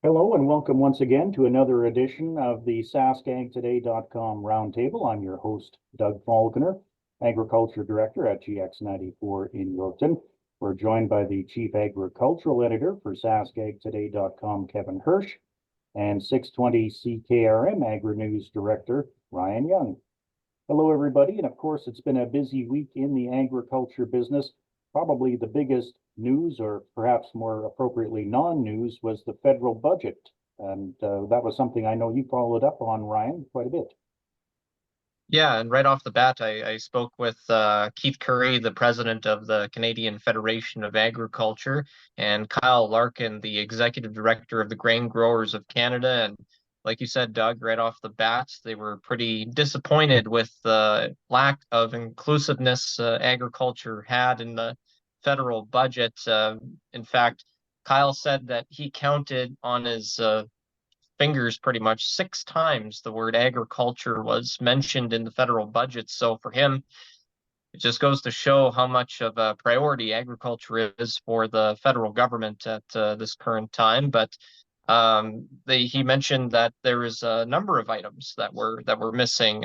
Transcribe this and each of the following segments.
Hello and welcome once again to another edition of the SaskAgToday.com Roundtable. I'm your host, Doug Falconer, Agriculture Director at GX94 in Yorkton. We're joined by the Chief Agricultural Editor for SaskAgToday.com, Kevin Hursh, and 620 CKRM AgriNews Director, Ryan Young. Hello, everybody. And of course, it's been a busy week in the agriculture business. Probably the biggest news, or perhaps more appropriately non-news, was the federal budget. And that was something I know you followed up on, Ryan, quite a bit. Yeah, and right off the bat, I spoke with Keith Currie, the president of the Canadian Federation of Agriculture, and Kyle Larkin, the executive director of the Grain Growers of Canada. And like you said, Doug, right off the bat, they were pretty disappointed with the lack of inclusiveness agriculture had in the federal budget. In fact, Kyle said that he counted on his fingers pretty much 6 times the word agriculture was mentioned in the federal budget. So for him, it just goes to show how much of a priority agriculture is for the federal government at this current time. But he mentioned that there is a number of items that were missing,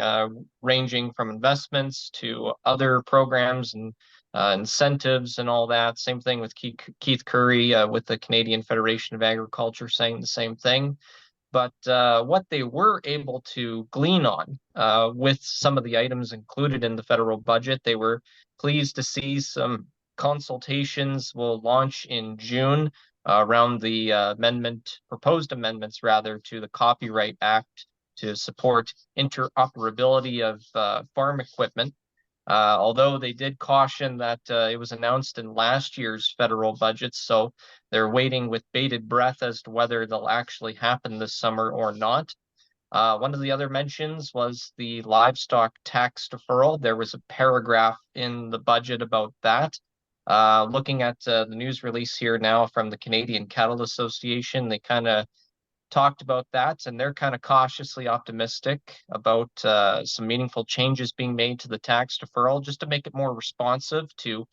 ranging from investments to other programs and incentives and all that. Same thing with Keith Currie with the Canadian Federation of Agriculture saying the same thing. But what they were able to glean on with some of the items included in the federal budget, they were pleased to see some consultations will launch in June around the proposed amendments rather, to the Copyright Act to support interoperability of farm equipment. Although they did caution that it was announced in last year's federal budget, so they're waiting with bated breath as to whether they'll actually happen this summer or not. One of the other mentions was the livestock tax deferral. There was a paragraph in the budget about that. Looking at the news release here now from the Canadian Cattle Association, they kind of talked about that, and they're kind of cautiously optimistic about some meaningful changes being made to the tax deferral just to make it more responsive to,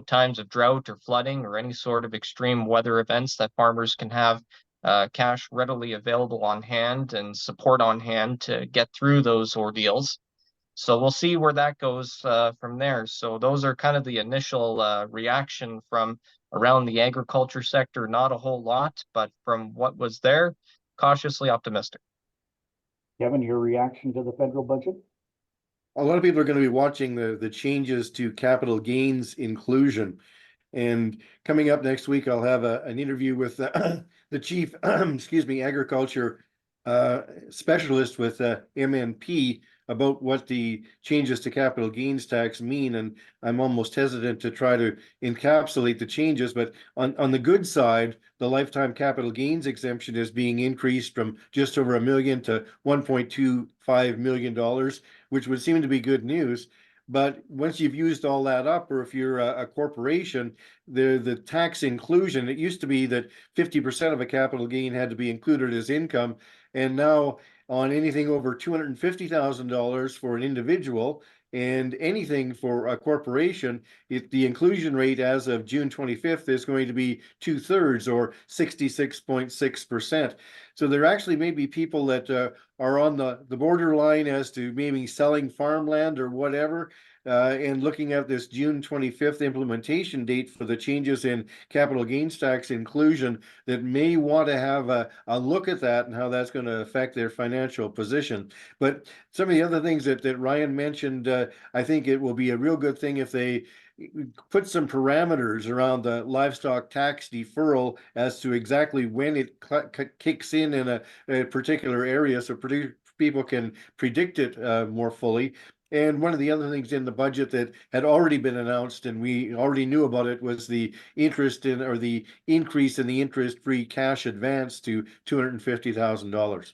times of drought or flooding or any sort of extreme weather events, that farmers can have cash readily available on hand and support on hand to get through those ordeals. So we'll see where that goes from there. So those are kind of the initial reaction from around the agriculture sector. Not a whole lot, but from what was there, cautiously optimistic. Kevin, your reaction to the federal budget? A lot of people are going to be watching the changes to capital gains inclusion. And coming up next week, I'll have an interview with the chief, agriculture specialist with MNP about what the changes to capital gains tax mean. And I'm almost hesitant to try to encapsulate the changes, but on the good side, the lifetime capital gains exemption is being increased from just over $1 million to $1.25 million, which would seem to be good news. But once you've used all that up, or if you're a corporation, the tax inclusion, it used to be that 50% of a capital gain had to be included as income. And now on anything over $250,000 for an individual and anything for a corporation, the inclusion rate as of June 25th is going to be 2/3 or 66.6%. So there actually may be people that are on the borderline as to maybe selling farmland or whatever, and looking at this June 25th implementation date for the changes in capital gains tax inclusion, that may want to have a look at that and how that's going to affect their financial position. But some of the other things that Ryan mentioned, I think it will be a real good thing if they put some parameters around the livestock tax deferral as to exactly when it kicks in a particular area, so people can predict it more fully. And one of the other things in the budget that had already been announced and we already knew about it was the interest in, or the increase in the interest-free cash advance to $250,000.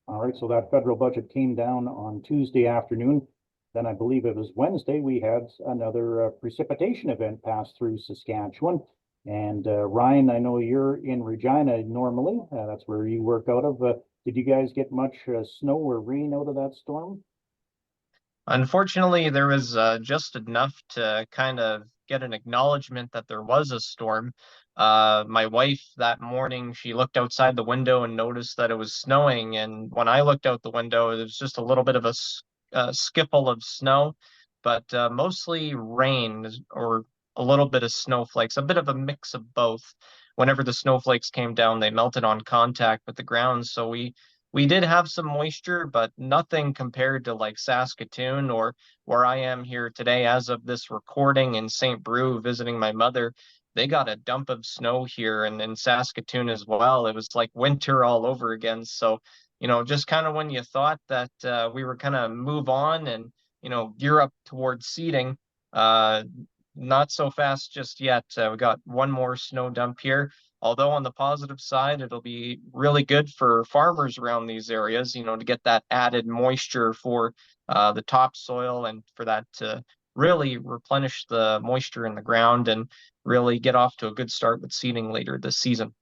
All right, so that federal budget came down on Tuesday afternoon. Then I believe it was Wednesday, we had another precipitation event pass through Saskatchewan. And Ryan, I know you're in Regina normally. That's where you work out of. Did you guys get much snow or rain out of that storm? Unfortunately, there was just enough to kind of get an acknowledgement that there was a storm. My wife that morning, she looked outside the window and noticed that it was snowing. And when I looked out the window, it was just a little bit of a skiffle of snow, but mostly rain or a little bit of snowflakes, a bit of a mix of both. Whenever the snowflakes came down, they melted on contact with the ground. So we did have some moisture, but nothing compared to like Saskatoon or where I am here today as of this recording in St. Brew visiting my mother. They got a dump of snow here and in Saskatoon as well. It was like winter all over again. So, just kind of when you thought that we were kind of move on and, gear up towards seeding, uh, not so fast just yet. We got one more snow dump here. Although on the positive side, it'll be really good for farmers around these areas, to get that added moisture for the topsoil and for that to really replenish the moisture in the ground and really get off to a good start with seeding later this season.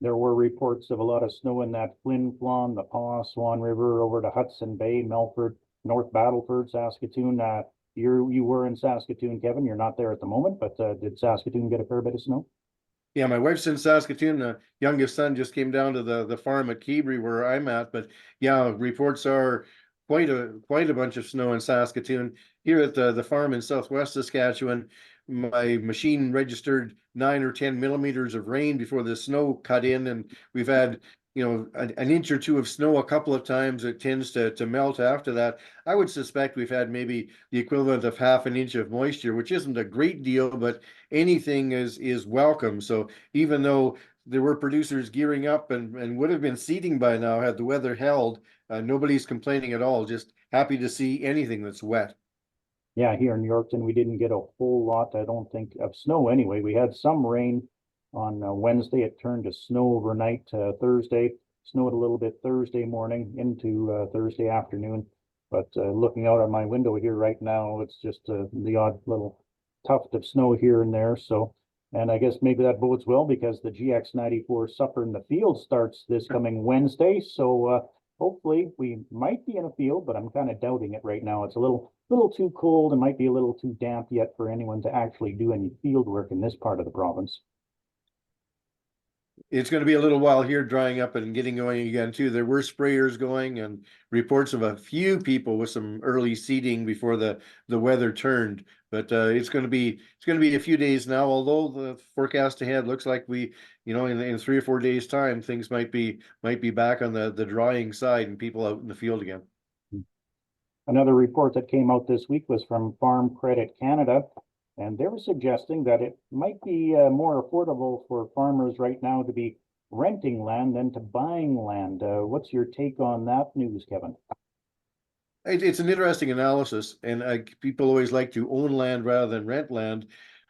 There were reports of a lot of snow in that Flin Flon, the Paw, Swan River, over to Hudson Bay, Melfort, North Battleford, Saskatoon. You were in Saskatoon, Kevin. You're not there at the moment, but did Saskatoon get a fair bit of snow? Yeah, my wife's in Saskatoon. The youngest son just came down to the farm at Keebrey where I'm at. But yeah, reports are quite a bunch of snow in Saskatoon. Here at the farm in southwest Saskatchewan, my machine registered 9 or 10 millimeters of rain before the snow cut in, and we've had an inch or two of snow a couple of times. It tends to melt after that. I would suspect we've had maybe the equivalent of half an inch of moisture, which isn't a great deal, but anything is welcome. So even though there were producers gearing up and would have been seeding by now had the weather held, nobody's complaining at all. Just happy to see anything that's wet. Yeah, here in Yorkton, we didn't get a whole lot, I don't think, of snow anyway. We had some rain on Wednesday. It turned to snow overnight Thursday. Snowed a little bit Thursday morning into Thursday afternoon. But looking out of my window here right now, it's just the odd little tuft of snow here and there. So, and I guess maybe that bodes well because the GX94 Supper in the Field starts this coming Wednesday. So hopefully we might be in a field, but I'm kind of doubting it right now. It's a little too cold and might be a little too damp yet for anyone to actually do any field work in this part of the province. It's going to be a little while here drying up and getting going again too. There were sprayers going and reports of a few people with some early seeding before the weather turned. But it's going to be a few days now. Although the forecast ahead looks like we, in 3 or 4 days time, things might be back on the drying side and people out in the field again. Another report that came out this week was from Farm Credit Canada, and they were suggesting that it might be more affordable for farmers right now to be renting land than to buying land. What's your take on that news, Kevin? It's an interesting analysis, and people always like to own land rather than rent land,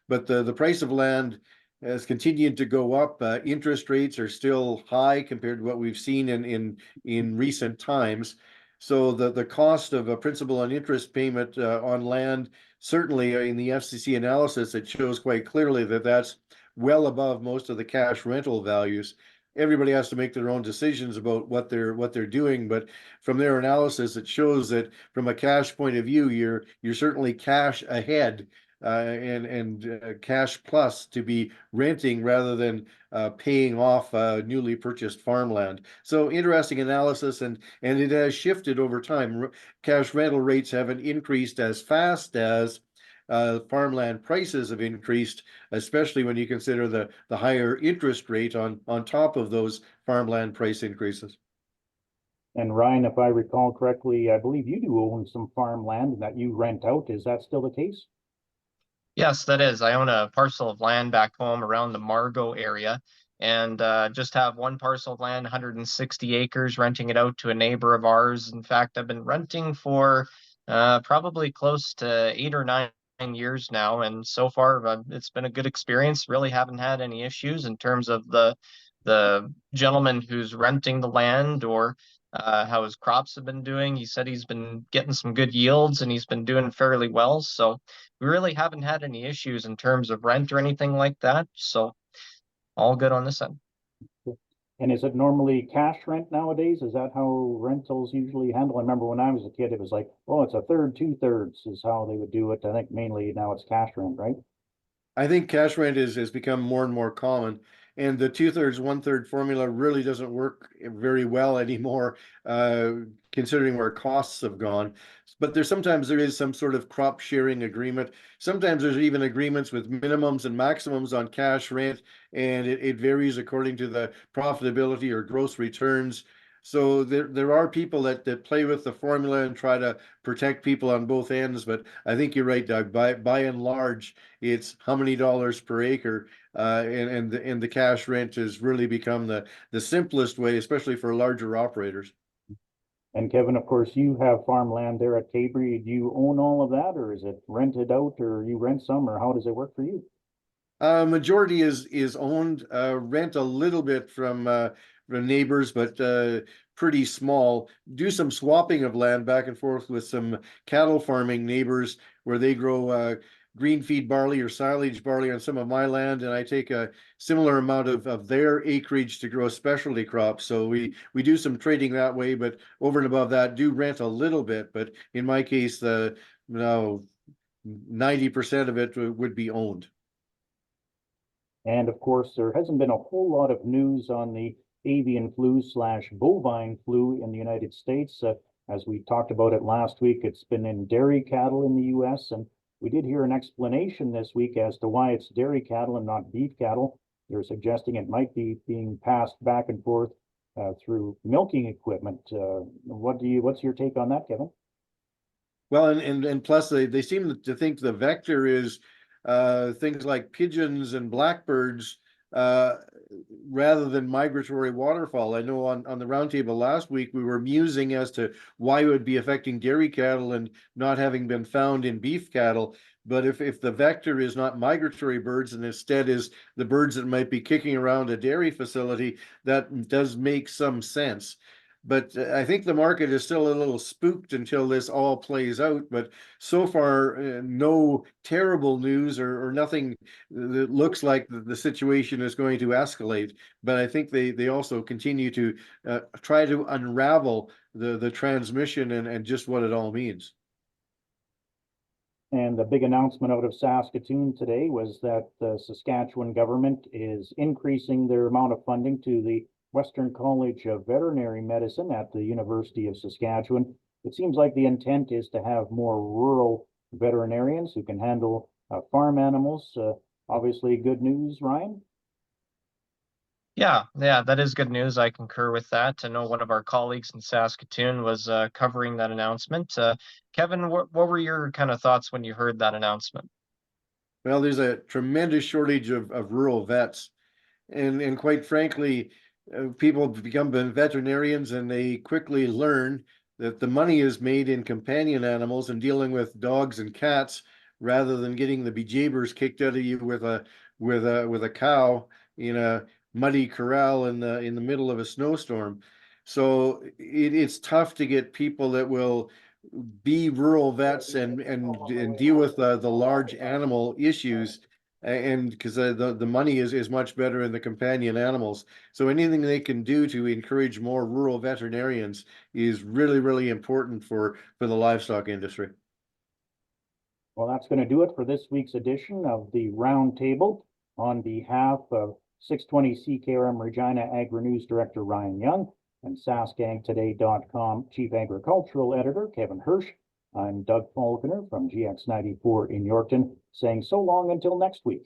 but the price of land has continued to go up. Interest rates are still high compared to what we've seen in recent times. So the cost of a principal and interest payment on land, certainly in the FCC analysis, it shows quite clearly that that's well above most of the cash rental values. Everybody has to make their own decisions about what they're doing, but from their analysis, it shows that from a cash point of view, you're certainly cash ahead and cash plus to be renting rather than paying off newly purchased farmland. So interesting analysis, and it has shifted over time. Cash rental rates haven't increased as fast as farmland prices have increased, especially when you consider the higher interest rate on top of those farmland price increases. And Ryan, if I recall correctly, I believe you do own some farmland that you rent out. Is that still the case? Yes, that is. I own a parcel of land back home around the Margot area and just have one parcel of land, 160 acres, renting it out to a neighbor of ours. In fact, I've been renting for probably close to 8 or 9 years now. And so far, it's been a good experience. Really haven't had any issues in terms of the gentleman who's renting the land or how his crops have been doing. He said he's been getting some good yields and he's been doing fairly well. So we really haven't had any issues in terms of rent or anything like that. So all good on this end. And is it normally cash rent nowadays? Is that how rentals usually handle? I remember when I was a kid, it was like, oh, it's a third, 2/3 is how they would do it. I think mainly now it's cash rent, right? I think cash rent has become more and more common, and the 2/3, 1/3 formula really doesn't work very well anymore, considering where costs have gone. But sometimes there is some sort of crop sharing agreement. Sometimes there's even agreements with minimums and maximums on cash rent, and it varies according to the profitability or gross returns. So there are people that play with the formula and try to protect people on both ends. But I think you're right, Doug. By and large, it's how many dollars per acre, and the cash rent has really become the simplest way, especially for larger operators. And Kevin, of course, you have farmland there at Cabri. Do you own all of that, or is it rented out, or you rent some, or how does it work for you? Majority is owned, rent a little bit from the neighbors, but pretty small. Do some swapping of land back and forth with some cattle farming neighbors where they grow green feed barley or silage barley on some of my land, and I take a similar amount of their acreage to grow specialty crops. So we do some trading that way, but over and above that, do rent a little bit. But in my case, the 90% of it would be owned. And of course, there hasn't been a whole lot of news on the avian flu / bovine flu in the United States. As we talked about it last week, it's been in dairy cattle in the US, and we did hear an explanation this week as to why it's dairy cattle and not beef cattle. They're suggesting it might be being passed back and forth through milking equipment. What's your take on that, Kevin? Well, and plus they seem to think the vector is things like pigeons and blackbirds uh, rather than migratory waterfowl. I know on the roundtable last week we were musing as to why it would be affecting dairy cattle and not having been found in beef cattle. But if the vector is not migratory birds and instead is the birds that might be kicking around a dairy facility, that does make some sense. But I think the market is still a little spooked until this all plays out. But so far, no terrible news or nothing that looks like the situation is going to escalate. But I think they also continue to try to unravel the transmission and just what it all means. And the big announcement out of Saskatoon today was that the Saskatchewan government is increasing their amount of funding to the Western College of Veterinary Medicine at the University of Saskatchewan. It seems like the intent is to have more rural veterinarians who can handle farm animals. Obviously, good news, Ryan. Yeah, that is good news. I concur with that. I know one of our colleagues in Saskatoon was covering that announcement. Kevin, what were your kind of thoughts when you heard that announcement? Well, there's a tremendous shortage of rural vets. And quite frankly, people become veterinarians and they quickly learn that the money is made in companion animals and dealing with dogs and cats rather than getting the bejeebers kicked out of you with a cow in a muddy corral in the middle of a snowstorm. So it's tough to get people that will be rural vets and deal with the large animal issues, and because the money is much better in the companion animals. So anything they can do to encourage more rural veterinarians is really important for the livestock industry. Well, that's going to do it for this week's edition of the Roundtable. On behalf of 620 CKRM Regina AgriNews Director Ryan Young and SaskAgToday.com Chief Agricultural Editor Kevin Hursh, I'm Doug Falconer from GX94 in Yorkton, saying so long until next week.